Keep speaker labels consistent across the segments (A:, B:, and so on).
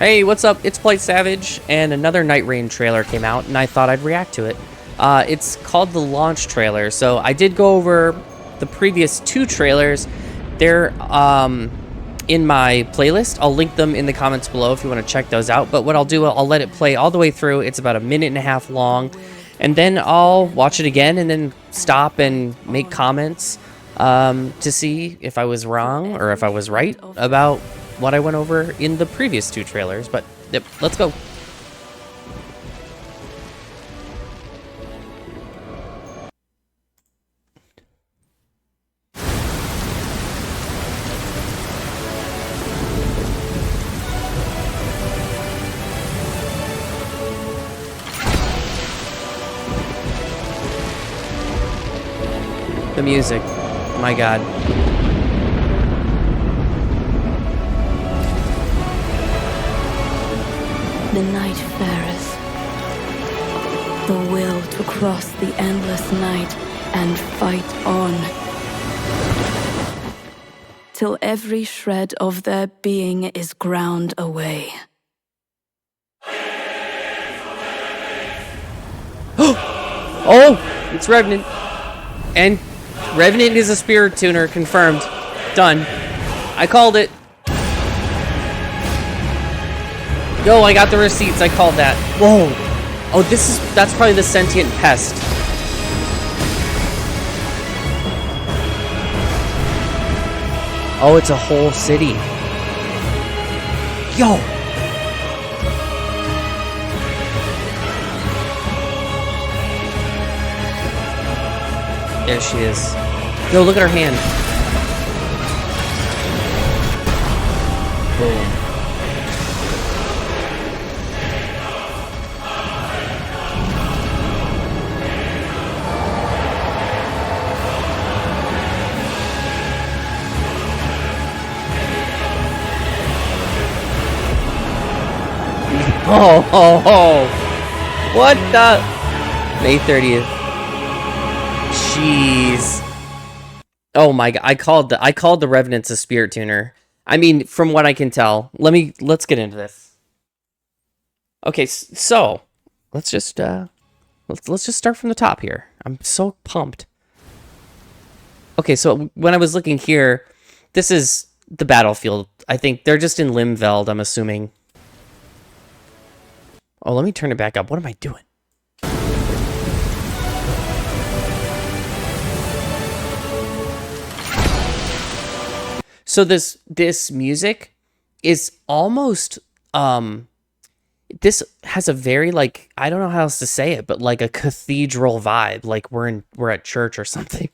A: Hey, what's up? It's Plate Savage, and another Nightreign trailer came out, and I thought I'd react to it. It's called the launch trailer, so I did go over the previous two trailers. They're in my playlist. I'll link them in the comments below if you want to check those out. But what I'll do, I'll let it play all the way through. It's about 1.5 minutes long, and then I'll watch it again and then stop and make comments to see if I was wrong or if I was right about what I went over in the previous two trailers. But yep, let's go. The music, my God.
B: The Nightfarers. The will to cross the endless night and fight on. Till every shred of their being is ground away.
A: Oh, it's Revenant. And Revenant is a spirit tuner, confirmed. Done. I called it. Yo, I got the receipts. I called that. Whoa. Oh, that's probably the sentient pest. Oh, it's a whole city. Yo. There she is. Yo, look at her hand. Boom. Oh. What the? May 30th. Jeez. Oh my God. I called the Revenants a spirit tuner. I mean, from what I can tell. Let's get into this. Okay, so let's just start from the top here. I'm so pumped. Okay, so when I was looking here, this is the battlefield. I think they're just in Limveld, I'm assuming. Oh, let me turn it back up. What am I doing? So this music is almost this has a very, like, I don't know how else to say it, but like a cathedral vibe, like we're at church or something.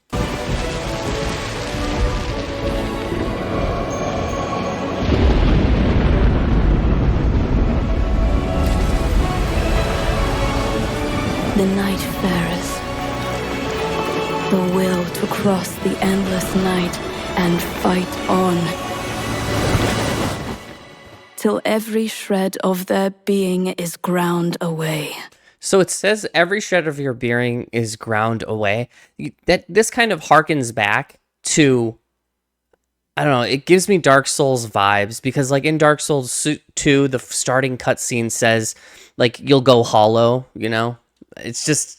B: The Nightfarers. The will to cross the endless night and fight on. Till every shred of their being is ground away.
A: So it says every shred of your being is ground away. This kind of harkens back to, I don't know, it gives me Dark Souls vibes, because like in Dark Souls 2, the starting cutscene says like you'll go hollow, you know? It's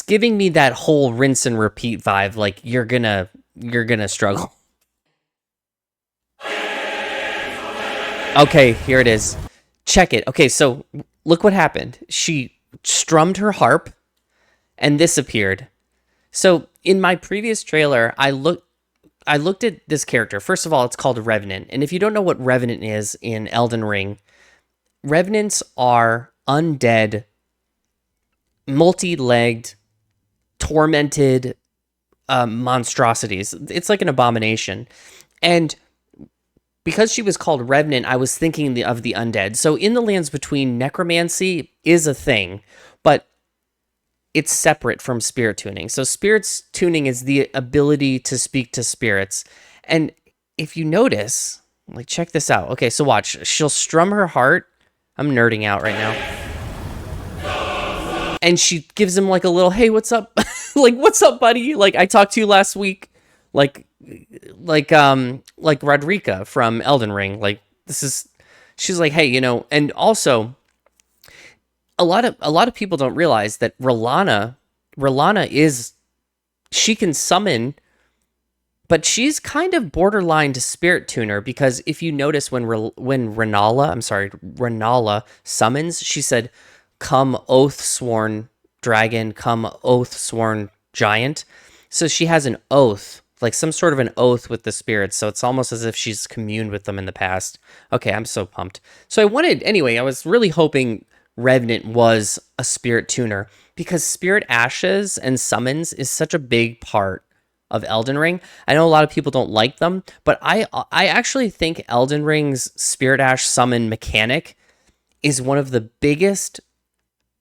A: giving me that whole rinse and repeat vibe, like you're gonna struggle. Okay, here it is. Check it. Okay, so look what happened. She strummed her harp, and this appeared. So in my previous trailer, I looked at this character. First of all, it's called Revenant, and if you don't know what Revenant is in Elden Ring, Revenants are undead, multi-legged, tormented monstrosities. It's like an abomination. And because she was called Revenant, I was thinking of the undead. So in the Lands Between, necromancy is a thing, but it's separate from spirit tuning. So spirits tuning is the ability to speak to spirits. And if you notice, like, check this out. Okay, so watch. She'll strum her heart. I'm nerding out right now. And she gives him like a little, hey, what's up? Like, what's up, buddy? Like, I talked to you last week. Like Rodrika from Elden Ring. Like, this is, she's like, hey, and also a lot of people don't realize that Rolana is, she can summon, but she's kind of borderline to spirit tuner, because if you notice when Renala summons, she said, "Come, oath sworn dragon, come, oath sworn giant." So she has an oath, like some sort of an oath with the spirits. So it's almost as if she's communed with them in the past. Okay, I'm so pumped. So I was really hoping Revenant was a spirit tuner, because spirit ashes and summons is such a big part of Elden Ring. I know a lot of people don't like them, but I actually think Elden Ring's spirit ash summon mechanic is one of the biggest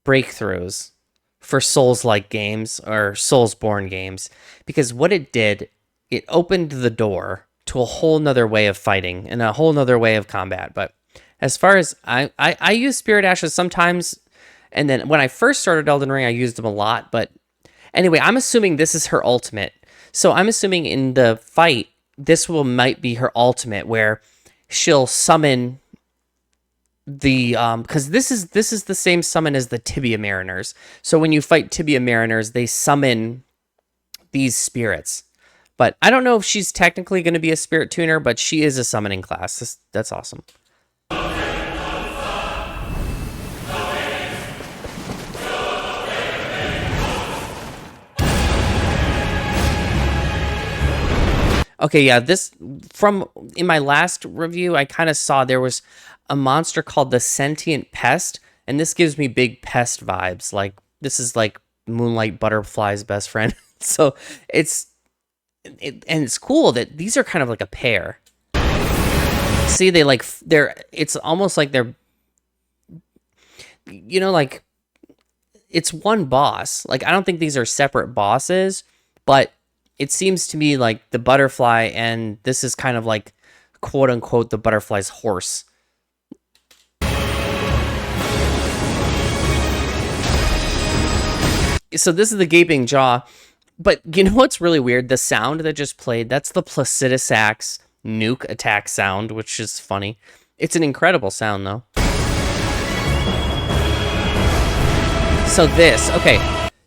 A: breakthroughs for Souls-like games or Soulsborne games, because what it did, it opened the door to a whole nother way of fighting and a whole nother way of combat. But as far as I use spirit ashes sometimes, and then when I first started Elden Ring, I used them a lot. But anyway, I'm assuming this is her ultimate. So I'm assuming in the fight, might be her ultimate, where she'll summon the because this is the same summon as the Tibia Mariners. So when you fight Tibia Mariners, they summon these spirits. But I don't know if she's technically going to be a spirit tuner, but she is a summoning class. That's awesome. Okay, yeah, in my last review, I kind of saw there was a monster called the Sentient Pest, and this gives me big pest vibes. Like, this is like Moonlight Butterfly's best friend. So it's cool that these are kind of like a pair. See, it's almost like they're, like, it's one boss. Like, I don't think these are separate bosses, but it seems to me like the butterfly, and this is kind of like, quote unquote, the butterfly's horse. So this is the gaping jaw. But you know what's really weird? The sound that just played, that's the Placidusax nuke attack sound, which is funny. It's an incredible sound, though.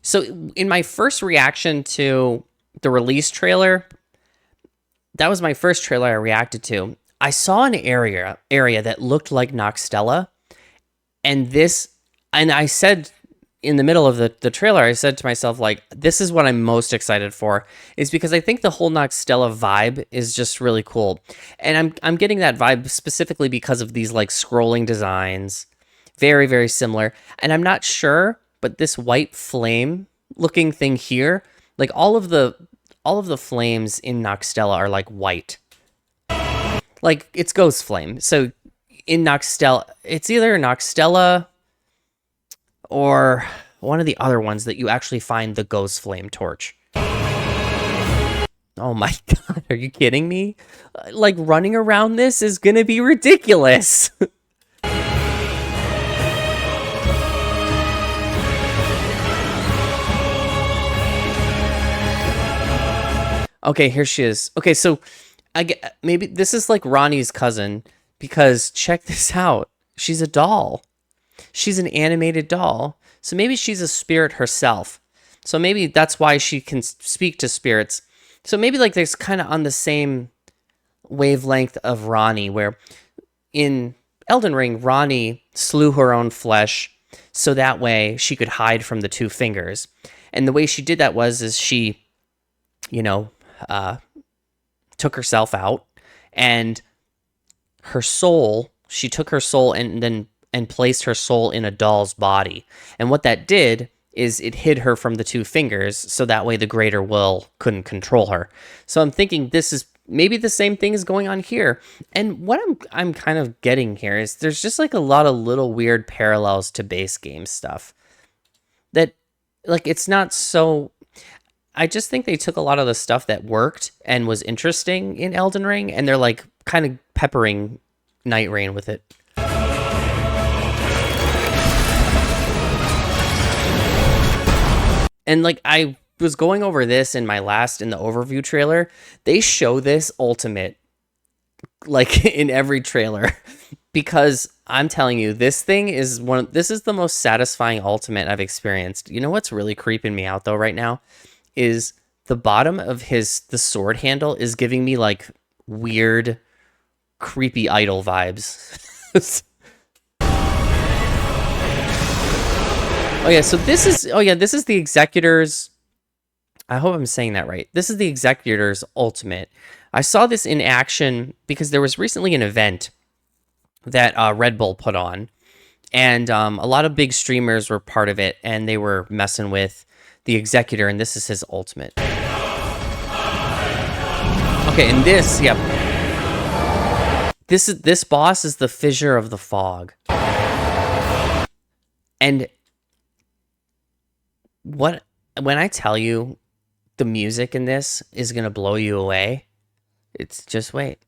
A: So in my first reaction to the release trailer, that was my first trailer I reacted to. I saw an area that looked like Noxtella, and I said in the middle of the trailer, I said to myself, like, this is what I'm most excited for, is because I think the whole Noxtella vibe is just really cool. And I'm getting that vibe specifically because of these like scrolling designs, very, very similar. And I'm not sure, but this white flame looking thing here, like all of the flames in Noxtella are like white. Like, it's Ghost Flame. So in Noxtella, it's either Noxtella or one of the other ones that you actually find the Ghost Flame torch. Oh my god, are you kidding me? Like, running around this is gonna be ridiculous. Okay, here she is. Okay, so maybe this is like Ronnie's cousin, because check this out. She's a doll. She's an animated doll. So maybe she's a spirit herself. So maybe that's why she can speak to spirits. So maybe like there's kind of on the same wavelength of Ronnie, where in Elden Ring, Ronnie slew her own flesh so that way she could hide from the two fingers. And the way she did that is she, took herself out, and she took her soul and placed her soul in a doll's body. And what that did is it hid her from the two fingers, so that way the greater will couldn't control her. So I'm thinking this is maybe the same thing is going on here. And what I'm kind of getting here is there's just like a lot of little weird parallels to base game stuff. That, like, it's not so... I just think they took a lot of the stuff that worked and was interesting in Elden Ring, and they're like kind of peppering Nightreign with it. And like, I was going over this in the overview trailer. They show this ultimate like in every trailer. because I'm telling you, this is the most satisfying ultimate I've experienced. You know what's really creeping me out though right now is the bottom of the sword handle is giving me like weird, creepy idol vibes. Oh yeah, so this is the Executor's. I hope I'm saying that right. This is the Executor's ultimate. I saw this in action because there was recently an event that Red Bull put on, and a lot of big streamers were part of it, and they were messing with the Executor, and this is his ultimate. Okay, and this boss is the Fissure of the Fog, and when I tell you the music in this is gonna blow you away, it's just wait.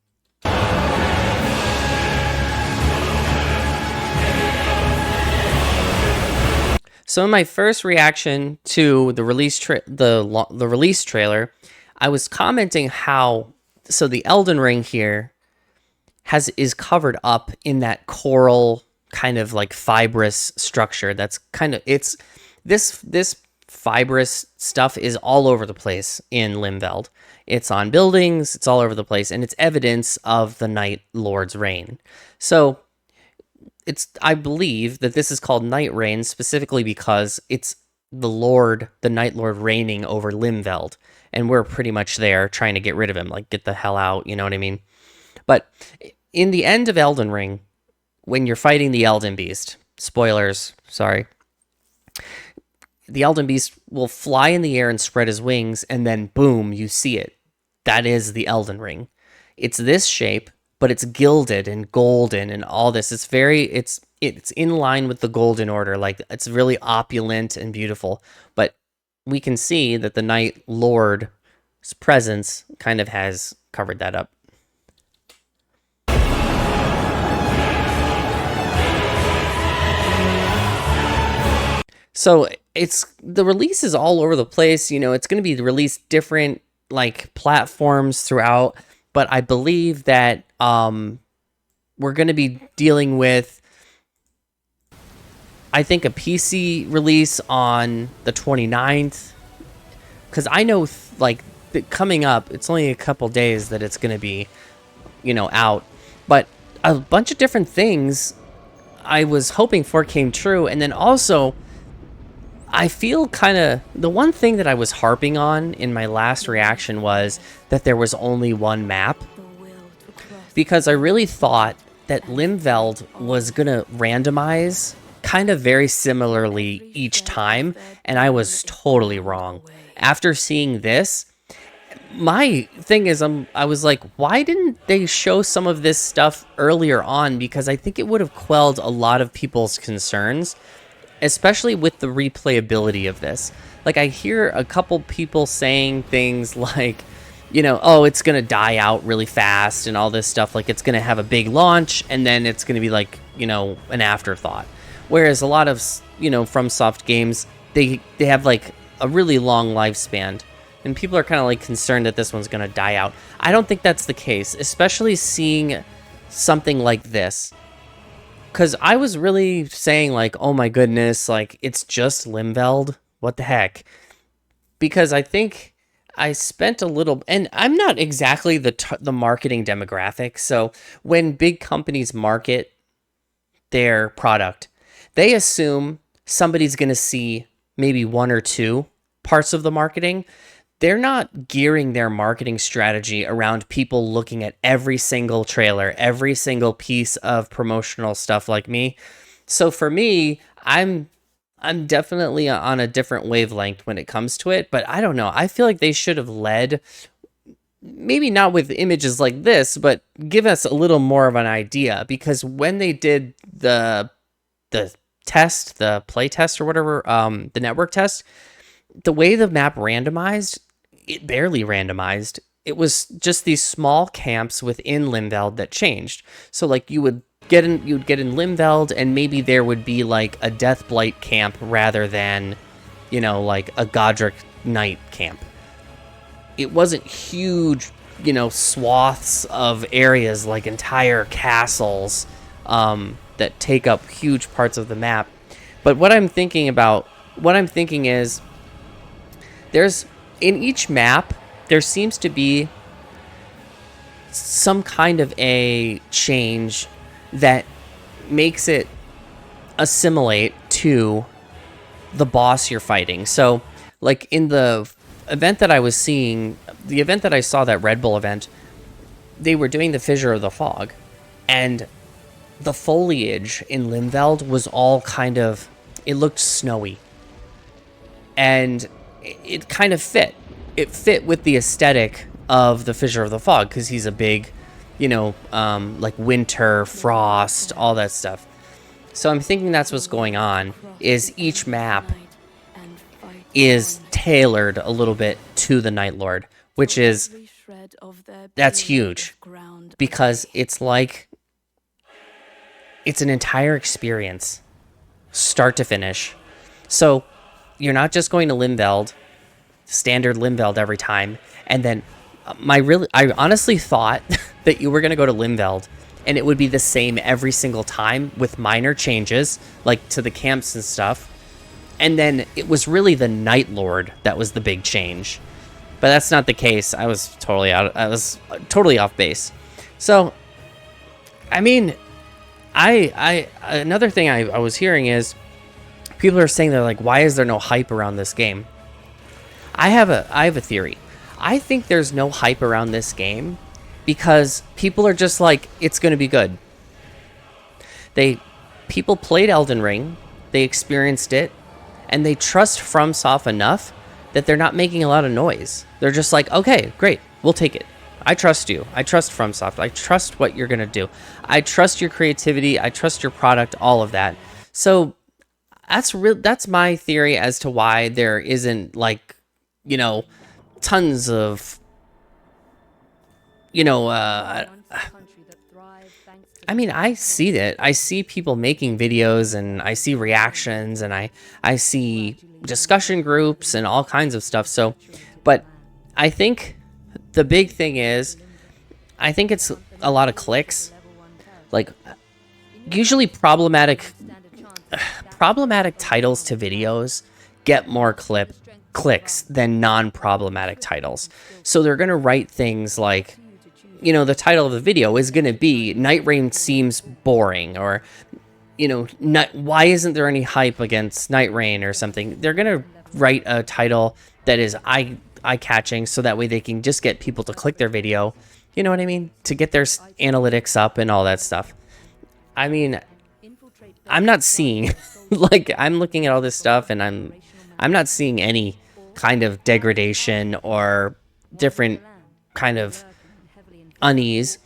A: So in my first reaction to the release trailer, I was commenting how the Elden Ring here is covered up in that coral kind of like fibrous structure. That's kind of this fibrous stuff is all over the place in Limveld. It's on buildings, it's all over the place, and it's evidence of the Night Lord's reign. So I believe that this is called Nightreign specifically because it's the Night Lord reigning over Limveld, and we're pretty much there trying to get rid of him, like get the hell out, you know what I mean? But in the end of Elden Ring, when you're fighting the Elden Beast, spoilers, sorry, the Elden Beast will fly in the air and spread his wings, and then boom, you see it. That is the Elden Ring. It's this shape, but it's gilded and golden and all this. It's in line with the Golden Order. Like, it's really opulent and beautiful. But we can see that the Night Lord's presence kind of has covered that up. So the release is all over the place. You know, it's going to be released different like platforms throughout, but I believe that we're going to be dealing with, I think, a PC release on the 29th, because I know coming up, it's only a couple days that it's going to be, you know, out, but a bunch of different things I was hoping for came true. And then also, I feel kind of, the one thing that I was harping on in my last reaction was that there was only one map, because I really thought that Limveld was going to randomize kind of very similarly each time, and I was totally wrong. After seeing this, my thing is, I was like, why didn't they show some of this stuff earlier on? Because I think it would have quelled a lot of people's concerns, especially with the replayability of this. Like, I hear a couple people saying things like, you know, oh, it's going to die out really fast and all this stuff. Like, it's going to have a big launch and then it's going to be like, you know, an afterthought. Whereas a lot of, you know, FromSoft games, they have like a really long lifespan. And people are kind of like concerned that this one's going to die out. I don't think that's the case, especially seeing something like this. Because I was really saying, like, oh my goodness, like, it's just Limveld? What the heck? Because I think I spent a little, and I'm not exactly the marketing demographic, so when big companies market their product, they assume somebody's going to see maybe one or two parts of the marketing. They're not gearing their marketing strategy around people looking at every single trailer, every single piece of promotional stuff like me. So for me, I'm definitely on a different wavelength when it comes to it, but I don't know. I feel like they should have led, maybe not with images like this, but give us a little more of an idea, because when they did the test, the play test or whatever, the network test, the way the map randomized, it barely randomized. It was just these small camps within Limveld that changed. So like you'd get in Limveld, and maybe there would be like a Deathblight camp rather than, you know, like a Godric Knight camp. It wasn't huge, you know, swaths of areas like entire castles that take up huge parts of the map. But what I'm thinking is there's in each map there seems to be some kind of a change that makes it assimilate to the boss you're fighting. So like in the event that I was seeing, the event that I saw, that Red Bull event, they were doing the Fissure of the Fog, and the foliage in Limveld was all kind of, it looked snowy, and it kind of fit. It fit with the aesthetic of the Fissure of the Fog, because he's a big, like winter, frost, all that stuff. So I'm thinking that's what's going on, is each map is tailored a little bit to the Night Lord, which is, that's huge, because it's like, it's an entire experience, start to finish. So you're not just going to Limveld, standard Limveld every time, and then I honestly thought that you were going to go to Limveld and it would be the same every single time with minor changes, like to the camps and stuff. And then it was really the Night Lord that was the big change. But that's not the case. I was totally off base. So, I mean, another thing I was hearing is people are saying, they're like, why is there no hype around this game? I have a theory. I think there's no hype around this game because people are just like, it's going to be good. People played Elden Ring, they experienced it, and they trust FromSoft enough that they're not making a lot of noise. They're just like, okay, great, we'll take it. I trust you. I trust FromSoft. I trust what you're going to do. I trust your creativity. I trust your product, all of that. So that's my theory as to why there isn't, like, tons of, I mean, I see it. I see people making videos, and I see reactions, and I see discussion groups and all kinds of stuff. So, but I think the big thing is, I think it's a lot of clicks. Like, usually problematic titles to videos get more clicks than non-problematic titles. So they're going to write things like, the title of the video is going to be Nightreign seems boring, or, why isn't there any hype against Nightreign or something. They're going to write a title that is eye-catching, so that way they can just get people to click their video, you know what I mean? To get their analytics up and all that stuff. I mean, I'm not seeing, like, I'm looking at all this stuff, and I'm not seeing any kind of degradation or different kind of unease.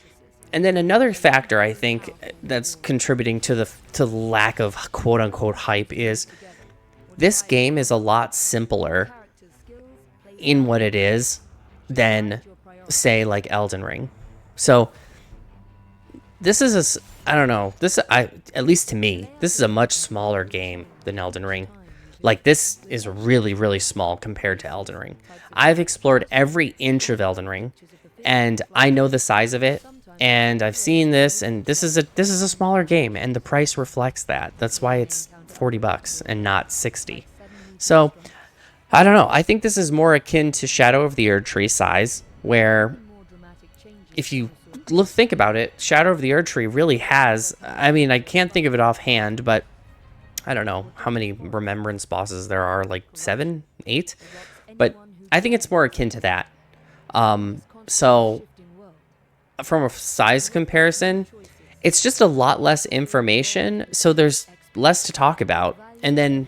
A: And then another factor I think that's contributing to the lack of quote-unquote hype is this game is a lot simpler in what it is than, say, like Elden Ring. So this is I don't know, at least to me, this is a much smaller game than Elden Ring. Like, this is really, really small compared to Elden Ring. I've explored every inch of Elden Ring, and I know the size of it, and I've seen this, and this is a smaller game, and the price reflects that. That's why it's $40 and not 60. So, I don't know. I think this is more akin to Shadow of the Erdtree size, where if you think about it, Shadow of the Erdtree really has, I mean, I can't think of it offhand, but I don't know how many remembrance bosses there are, like 7, 8, but I think it's more akin to that. So from a size comparison, it's just a lot less information, so there's less to talk about. And then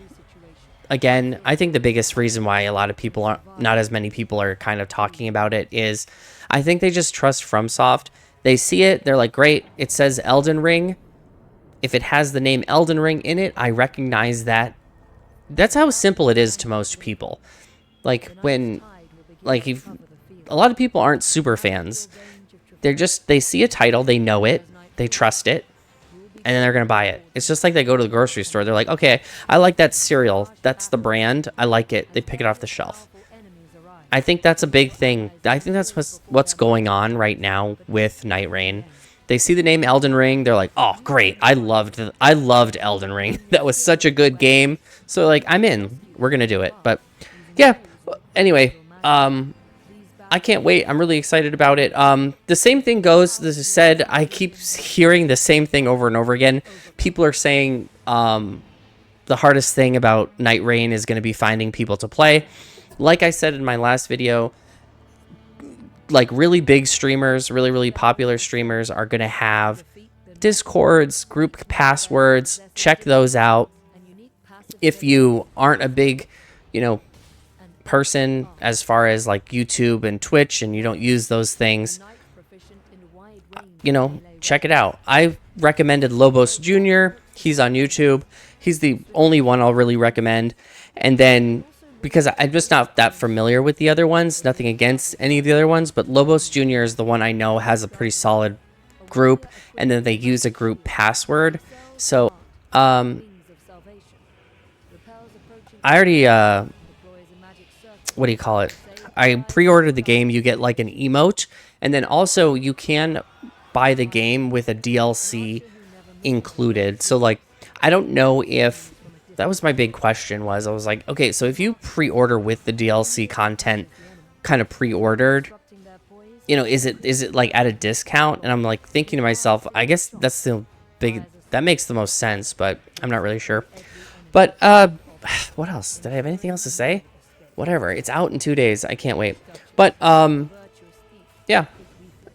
A: again, I think the biggest reason why a lot of people not as many people are kind of talking about it is I think they just trust FromSoft. They see it, they're like, great, it says Elden Ring. If it has the name Elden Ring in it, I recognize that. That's how simple it is to most people. Like, if a lot of people aren't super fans. They see a title, they know it, they trust it, and then they're going to buy it. It's just like they go to the grocery store. They're like, okay, I like that cereal. That's the brand. I like it. They pick it off the shelf. I think that's a big thing. I think that's what's going on right now with Nightreign. They see the name Elden Ring, they're like, oh great, I loved Elden Ring. That was such a good game. So like, I'm in. We're gonna do it. But yeah, anyway, I can't wait. I'm really excited about it. The same thing goes, this is said, I keep hearing the same thing over and over again. People are saying the hardest thing about Nightreign is going to be finding people to play. Like I said in my last video, like really big streamers, really popular streamers are going to have Discords, group passwords. Check those out. If you aren't a big, person as far as like YouTube and Twitch and you don't use those things, check it out. I recommended Lobos Jr. He's on YouTube. He's the only one I'll really recommend. And then, because I'm just not that familiar with the other ones, nothing against any of the other ones, but Lobos Jr. is the one I know has a pretty solid group, and then they use a group password. So, I already, what do you call it? I pre-ordered the game. You get like an emote, and then also you can buy the game with a DLC included. So like, I don't know if that was my big question. I was like, okay, so if you pre-order with the DLC content kind of pre-ordered, is it like at a discount? And I'm like thinking to myself, I guess that makes the most sense, but I'm not really sure. But what else? Did I have anything else to say? Whatever. It's out in 2 days. I can't wait. But yeah,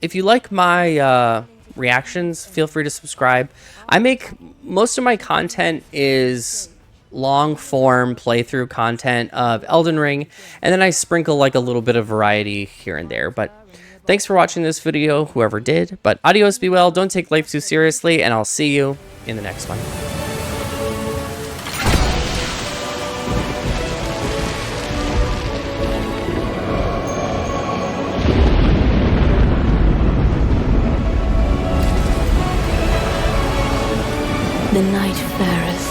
A: if you like my reactions, feel free to subscribe. Most of my content is long form playthrough content of Elden Ring, and then I sprinkle like a little bit of variety here and there. But thanks for watching this video, whoever did. But adios, be well, don't take life too seriously, and I'll see you in the next one.
B: The Nightfarers.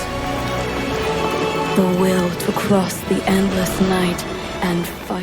B: The will to cross the endless night and fight.